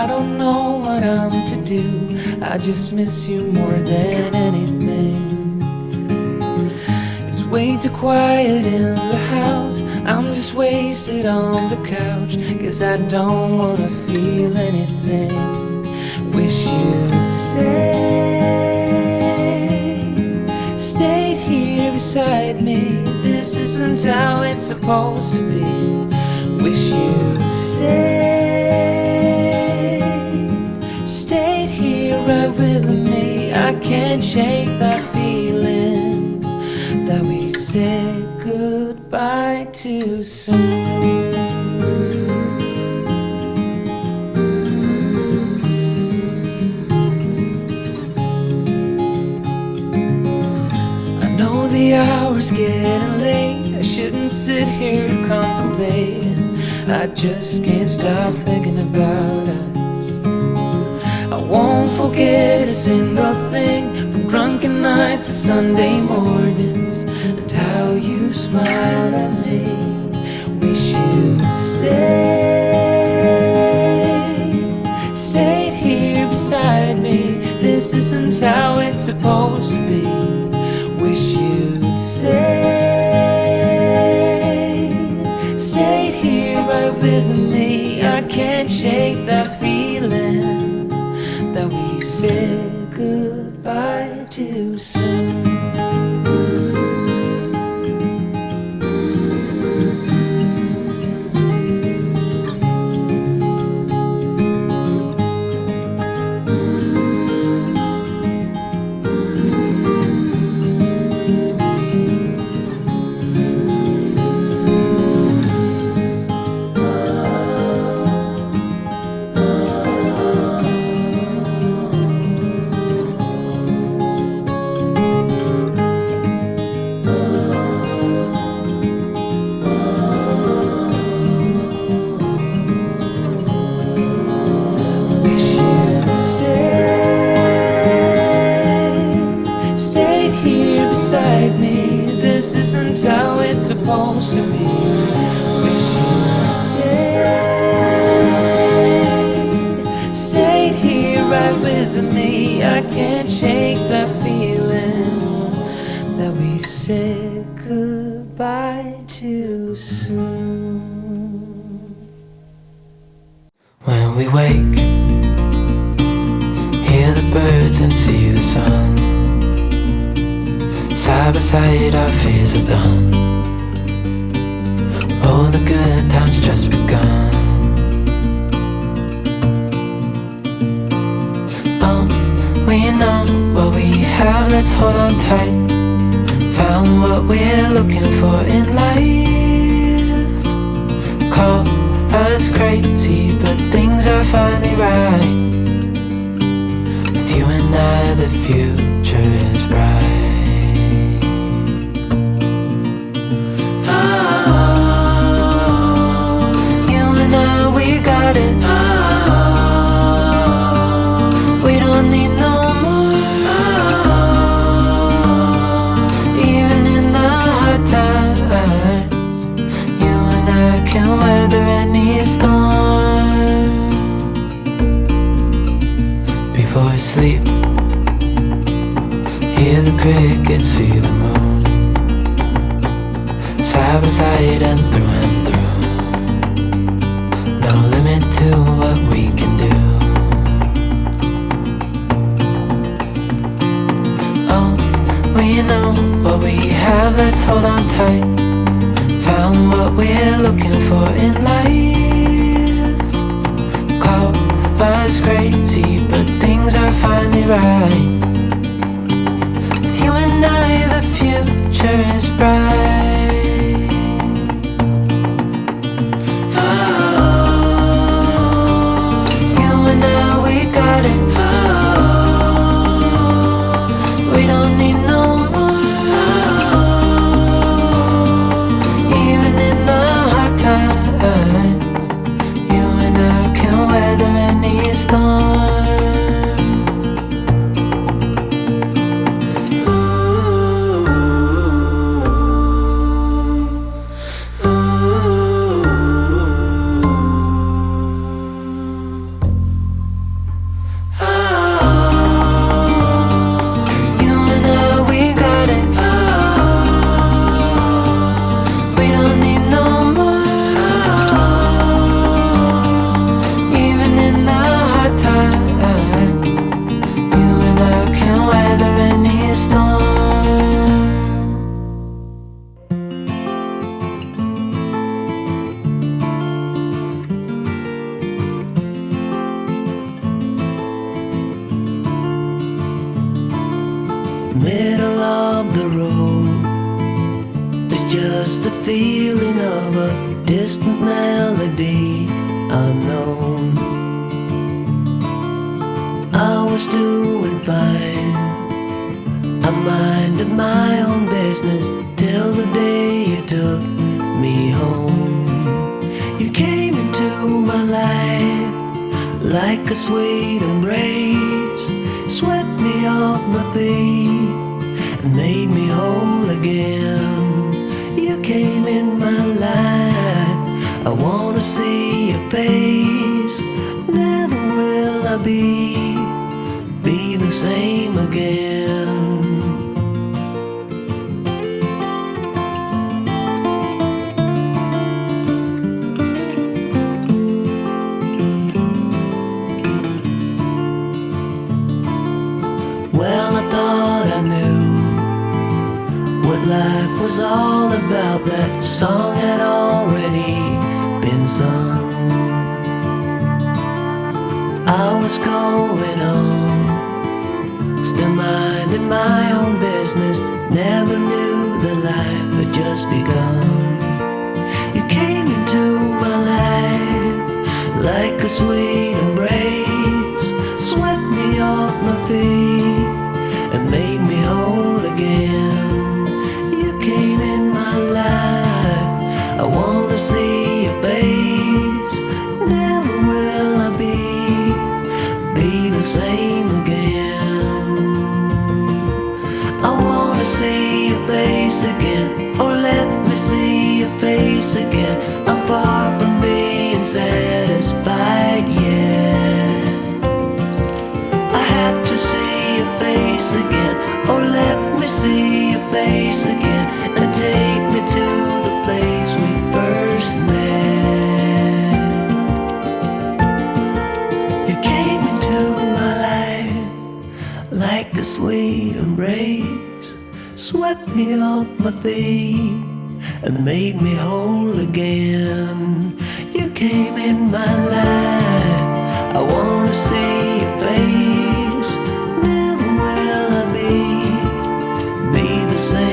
I don't know what I'm to do. I just miss you more than anything. It's way too quiet in the house. I'm just wasted on the couch. Guess I don't wanna feel anything. Wish you'd stayed here beside me. This isn't how it's supposed to be. Wish you'd stayed here right with me. I can't shake that feeling that we said goodbye too soon. I know the hour's getting late. I shouldn't sit here contemplating. I just can't stop thinking about us. I won't forget a single thing, from drunken nights to Sunday mornings, and how you smile at me. Wish you'd stayed here beside me. This isn't how it's supposed to be. Wish you'd stayed here right with me. I can't shake that feeling that we said goodbye too soon. How it's supposed to be. Wish you'd stayed here right with me. I can't shake that feeling that we said goodbye too soon. When we wake, hear the birds and see the sun. Side by side our fears are done. Oh, the good times just begun. Oh, we know what we have, let's hold on tight. Found what we're looking for in life. Call us crazy, but things are finally right. With you and I, the future is bright. Got it. We don't need no more. Even in the hard times, you and I can weather any storm. Before I sleep, hear the crickets, see the moon. Side by side and through and through. No limit to what we can do. Oh, we know what we have, let's hold on tight. Found what we're looking for in life. Call us crazy, but things are finally right. With you and I, the future is bright. Got it. We don't need no more. Even in the hard times, you and I can weather any storm. Ooh. just a feeling of a distant melody unknown. I was doing fine, I minded my own business till the day you took me home. You came into my life like a sweet embrace, swept me off my feet and made me whole again. You came in my life, I wanna see your face. Never will I be the same again. Well, I thought I knew what life was all about. That song had already been sung. I was going on, still minding my own business. Never knew that life had just begun. You came into my life like a sweet embrace, swept me off my feet and made me whole again. You came in my life, I wanna see your face. Never will I be the same again. I wanna see your face again, oh let me see your face again. I'm far from being satisfied yet. I have to see your face again, oh let me see your face again, and take me to the place we first met. You came into my life like a sweet embrace, swept me off my feet and made me whole again. You came in my life, I wanna see your face. Never will I be the same